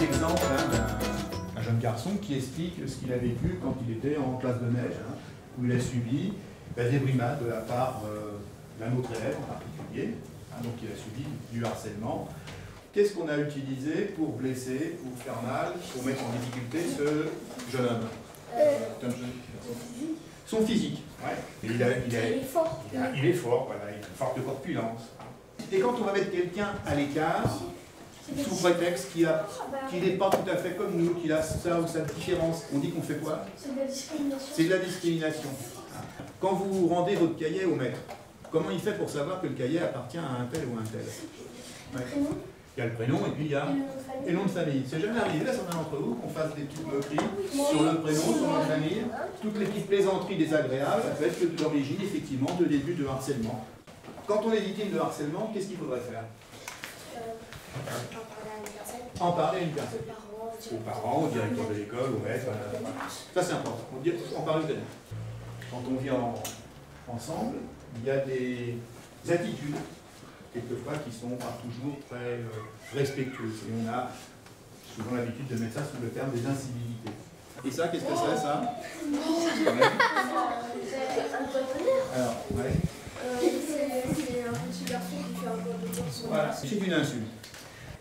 petit exemple d'un jeune garçon qui explique ce qu'il a vécu quand il était en classe de neige, où il a subi des brimades de la part d'un autre élève en particulier, donc il a subi du harcèlement. Qu'est-ce qu'on a utilisé pour blesser, pour faire mal, pour mettre en difficulté ce jeune homme? Son physique. Ouais. Il est fort. Il est fort, voilà, il a une forte corpulence. Et quand on va mettre quelqu'un à l'écart, sous prétexte qu'il n'est pas tout à fait comme nous, qu'il a ça ou sa différence, on dit qu'on fait quoi? C'est de la discrimination. C'est de la discrimination. Quand vous rendez votre cahier au maître, comment il fait pour savoir que le cahier appartient à un tel ou un tel? Ouais. Il y a le prénom et puis il y a le nom de famille. C'est jamais arrivé à certains d'entre vous qu'on fasse des petites moqueries sur le prénom, sur le nom de famille. Toutes les petites plaisanteries désagréables, ça peut être l'origine effectivement de début de harcèlement. Quand on est victime de harcèlement, qu'est-ce qu'il faudrait faire? En parler à une personne. Aux parents, au directeur de l'école, au maître. Ça c'est important. En parler aux amis. Quand on vit ensemble, il y a des attitudes, quelquefois, qui sont pas toujours très respectueuses. Et on a souvent l'habitude de mettre ça sous le terme des incivilités. Et ça, qu'est-ce que c'est, ça? Alors, ouais. C'est un petit garçon qui fait un peu de temps sur Voilà, c'est une insulte.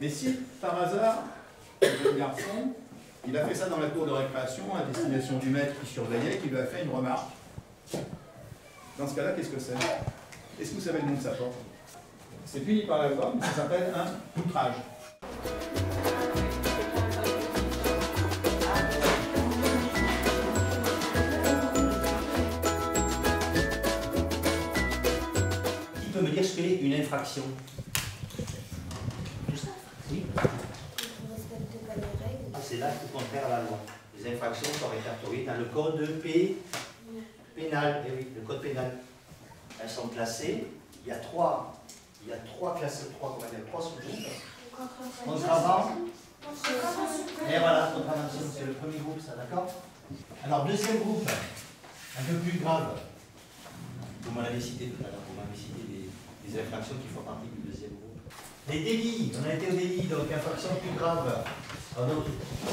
Mais si, par hasard, le jeune garçon, il a fait ça dans la cour de récréation, à destination du maître qui surveillait, qui lui a fait une remarque. Dans ce cas-là, qu'est-ce que c'est? Est-ce que vous savez le nom de sa porte? C'est puni par la loi, mais ça s'appelle un outrage. Qui peut me dire ce qu'est une infraction? Oui. C'est l'acte contraire à la loi. Les infractions sont répertoriées dans le code pénal. Eh oui, le code pénal. Elles sont classées. Il y a trois classes, trois sous-groupes. Contravention. Et voilà, contravention, c'est le premier groupe, ça, d'accord? Alors, deuxième groupe, un peu plus grave. Vous m'avez cité tout à l'heure, vous m'avez cité des infractions qui font partie du deuxième groupe. Les délits, on a été au délit, donc infraction plus grave. Alors,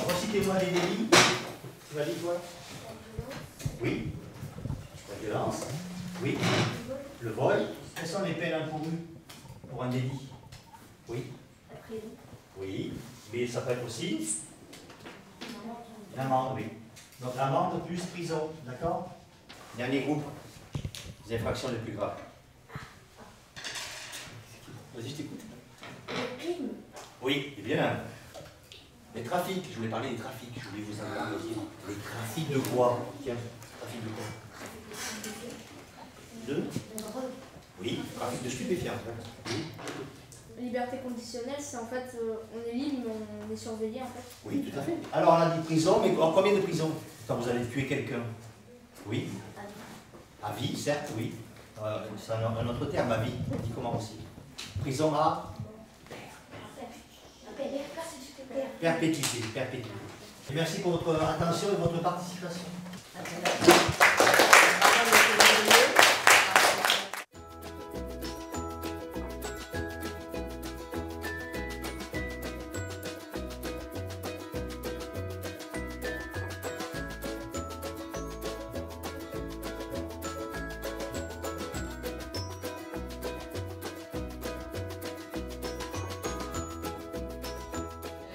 recitez-moi les délits. Tu vas dire quoi? Oui. La violence. Oui. Le vol. Quelles sont les peines encourues pour un délit? Oui. Oui. Mais ça peut être aussi l'amende, oui. Donc l'amende plus prison, d'accord? Dernier groupe. Les infractions les plus graves. Vas-y, je t'écoute. Oui, eh bien. Les trafics, je voulais parler des trafics, je voulais vous en parler aussi. Les trafics de quoi? Tiens, trafic de quoi? De? Oui, trafic de stupéfiants. Oui. Liberté conditionnelle, c'est en fait, on est libre, mais on est surveillé en fait. Oui, tout à fait. Alors on a dit prison, mais en combien de prisons? Quand vous allez tuer quelqu'un? Oui. À vie, certes, oui. C'est un autre terme, à vie. On dit comment aussi? Prison à? Perpétuité, perpétuité. Et merci pour votre attention et votre participation.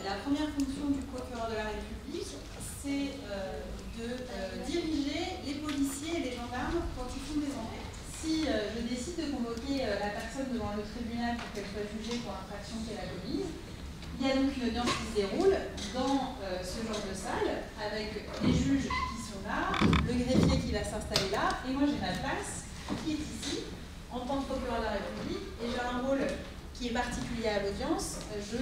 La première fonction du procureur de la République, c'est de diriger les policiers et les gendarmes quand ils font des enquêtes. Si je décide de convoquer la personne devant le tribunal pour qu'elle soit jugée pour l'infraction qu'elle a commise, il y a donc une audience qui se déroule dans ce genre de salle avec les juges qui sont là, le greffier qui va s'installer là, et moi j'ai ma place qui est ici en tant que procureur de la République, et j'ai un rôle qui est particulier à l'audience. Je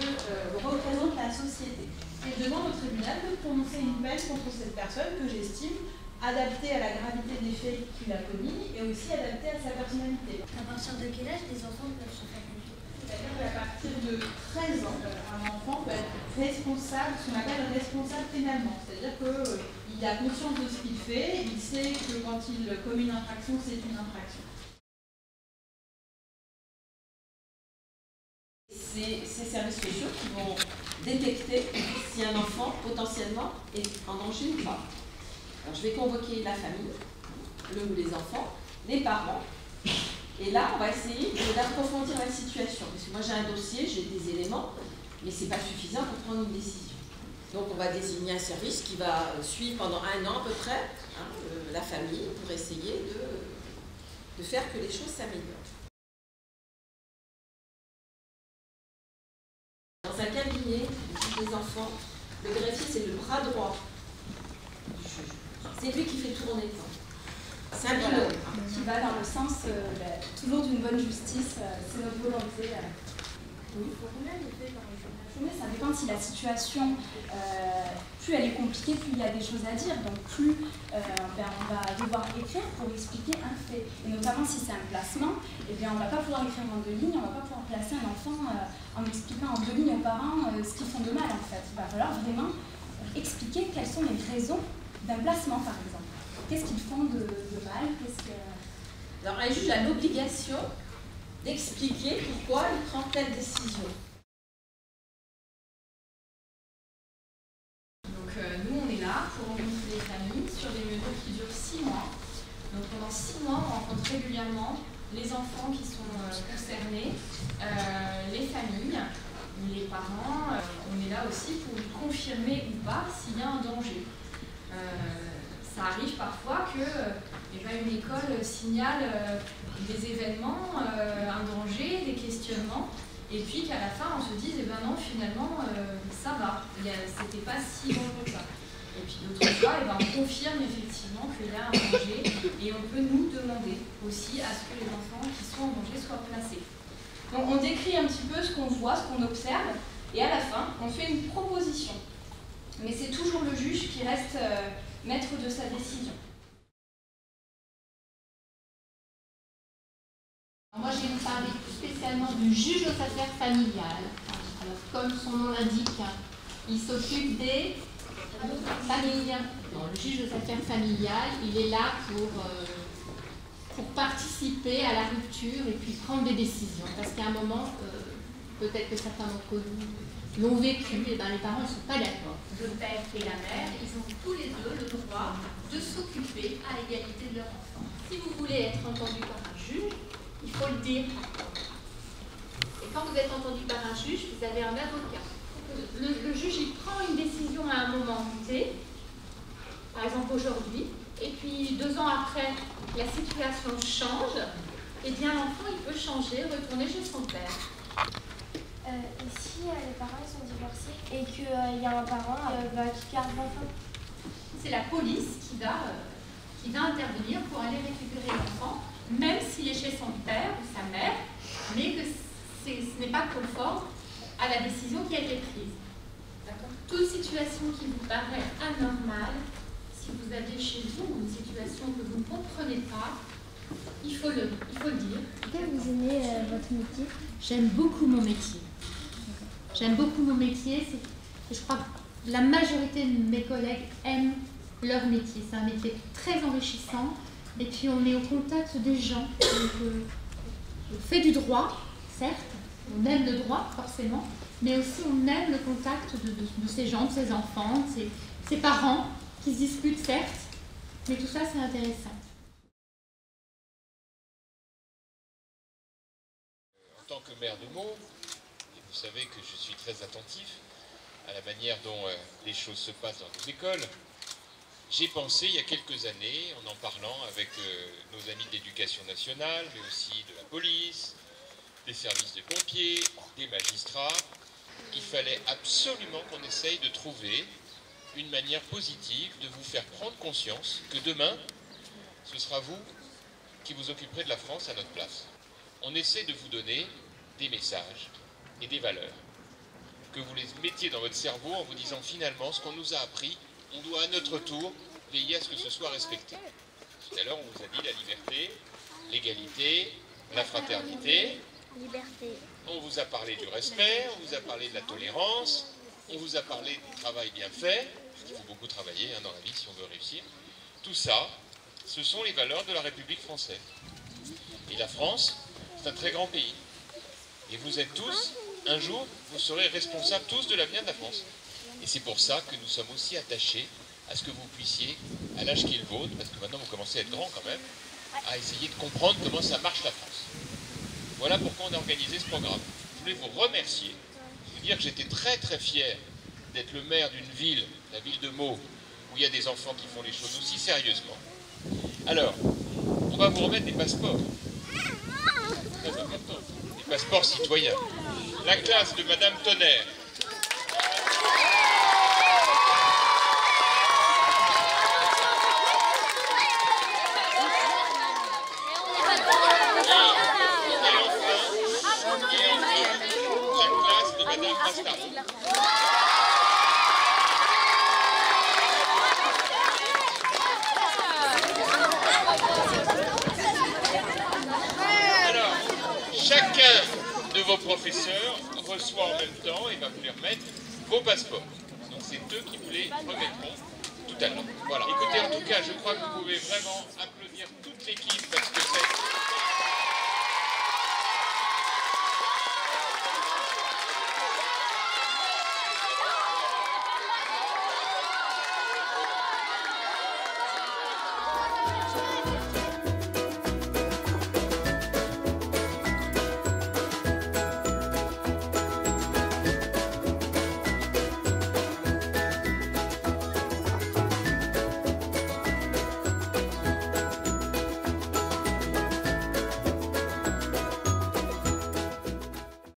représente la société. Et je demande au tribunal de prononcer une peine contre cette personne que j'estime adaptée à la gravité des faits qu'il a commis et aussi adaptée à sa personnalité. À partir de quel âge les enfants peuvent se faire juger? C'est-à-dire qu'à partir de 13 ans, un enfant peut être responsable, ce qu'on appelle responsable pénalement. C'est-à-dire qu'il a conscience de ce qu'il fait, il sait que quand il commet une infraction, c'est une infraction. Ces services spéciaux qui vont détecter si un enfant potentiellement est en danger ou pas. Alors, je vais convoquer la famille, le ou les enfants, les parents, et là on va essayer d'approfondir la situation. Parce que moi j'ai un dossier, j'ai des éléments, mais ce n'est pas suffisant pour prendre une décision. Donc on va désigner un service qui va suivre pendant 1 an à peu près la famille pour essayer de faire que les choses s'améliorent. Dans un cabinet des enfants, le greffier c'est le bras droit du juge. C'est lui qui fait tourner. C'est un binôme. Qui va dans le sens toujours d'une bonne justice, c'est notre volonté. Oui. Combien il fait par journée? Ça dépend si la situation, plus elle est compliquée, plus il y a des choses à dire. Donc plus on va devoir écrire pour expliquer un fait. Et notamment si c'est un placement, eh bien, on ne va pas pouvoir écrire en 2 lignes, on ne va pas pouvoir placer un enfant en expliquant en 2 lignes aux parents ce qu'ils font de mal en fait. Il va falloir vraiment expliquer quelles sont les raisons d'un placement par exemple. Qu'est-ce qu'ils font de mal? Alors un juge a l'obligation d'expliquer pourquoi il prend telle décision. Donc nous on est là pour rencontrer les familles sur des mesures qui durent 6 mois. Donc pendant 6 mois on rencontre régulièrement les enfants qui sont concernés, les familles, les parents. On est là aussi pour confirmer ou pas s'il y a un danger. Ça arrive parfois que une école signale des événements, un danger, des questionnements, et puis qu'à la fin on se dise non finalement ça va, c'était pas si dangereux que ça. Et puis d'autres fois on confirme effectivement qu'il y a un danger et on peut nous demander aussi à ce que les enfants qui sont en danger soient placés. Donc on décrit un petit peu ce qu'on voit, ce qu'on observe, et à la fin on fait une proposition. Mais c'est toujours le juge qui reste maître de sa décision. Moi, je vais vous parler plus spécialement du juge aux affaires familiales. Alors, comme son nom l'indique, il s'occupe des familles. Non, le juge aux affaires familiales, il est là pour participer à la rupture et puis prendre des décisions. Parce qu'à un moment, peut-être que certains d'entre vous l'ont vécu, et les parents ne sont pas d'accord. Le père et la mère, ils ont tous les deux le droit de s'occuper à égalité de leur enfant. Si vous voulez être entendu par un juge, il faut le dire. Et quand vous êtes entendu par un juge, vous avez un avocat. Le juge, il prend une décision à un moment T, par exemple aujourd'hui, et puis 2 ans après, la situation change, et bien l'enfant, il peut changer, retourner chez son père. Et si les parents ils sont divorcés et qu'il y a un parent qui garde l'enfant? C'est la police qui va intervenir pour aller récupérer l'enfant, même s'il est chez son père ou sa mère, mais que ce n'est pas conforme à la décision qui a été prise. Toute situation qui vous paraît anormale, si vous avez chez vous une situation que vous ne comprenez pas, il faut le dire. Est-ce que vous aimez votre métier? J'aime beaucoup mon métier. J'aime beaucoup mon métier. Je crois que la majorité de mes collègues aiment leur métier. C'est un métier très enrichissant. Et puis on est au contact des gens. On fait du droit, certes. On aime le droit, forcément. Mais aussi on aime le contact de ces gens, de ces enfants, de ces parents qui se disputent, certes. Mais tout ça, c'est intéressant. En tant que maire de Meaux, et vous savez que je suis très attentif à la manière dont les choses se passent dans nos écoles, j'ai pensé il y a quelques années, en parlant avec nos amis de l'éducation nationale, mais aussi de la police, des services de pompiers, des magistrats, qu'il fallait absolument qu'on essaye de trouver une manière positive de vous faire prendre conscience que demain, ce sera vous qui vous occuperez de la France à notre place. On essaie de vous donner des messages et des valeurs, que vous les mettiez dans votre cerveau en vous disant finalement ce qu'on nous a appris, on doit à notre tour veiller à ce que ce soit respecté. Tout à l'heure on vous a dit la liberté, l'égalité, la fraternité. Liberté. On vous a parlé du respect, on vous a parlé de la tolérance, on vous a parlé du travail bien fait, parce qu'il faut beaucoup travailler dans la vie si on veut réussir. Tout ça, ce sont les valeurs de la République française. Et la France, c'est un très grand pays. Et vous êtes tous un jour, vous serez responsables tous de l'avenir de la France. Et c'est pour ça que nous sommes aussi attachés à ce que vous puissiez, à l'âge qui est le vôtre, parce que maintenant vous commencez à être grand quand même, à essayer de comprendre comment ça marche la France. Voilà pourquoi on a organisé ce programme. Je voulais vous remercier, vous dire que j'étais très très fier d'être le maire d'une ville, la ville de Meaux, où il y a des enfants qui font les choses aussi sérieusement. Alors, on va vous remettre des passeports. Très important. Des passeports citoyens. La classe de Madame Tonnerre. Alors, chacun de vos professeurs reçoit en même temps et va vous les remettre vos passeports. Donc c'est eux qui vous les remettront tout à l'heure. Voilà. Écoutez, en tout cas, je crois que vous pouvez vraiment applaudir toute l'équipe parce que c'est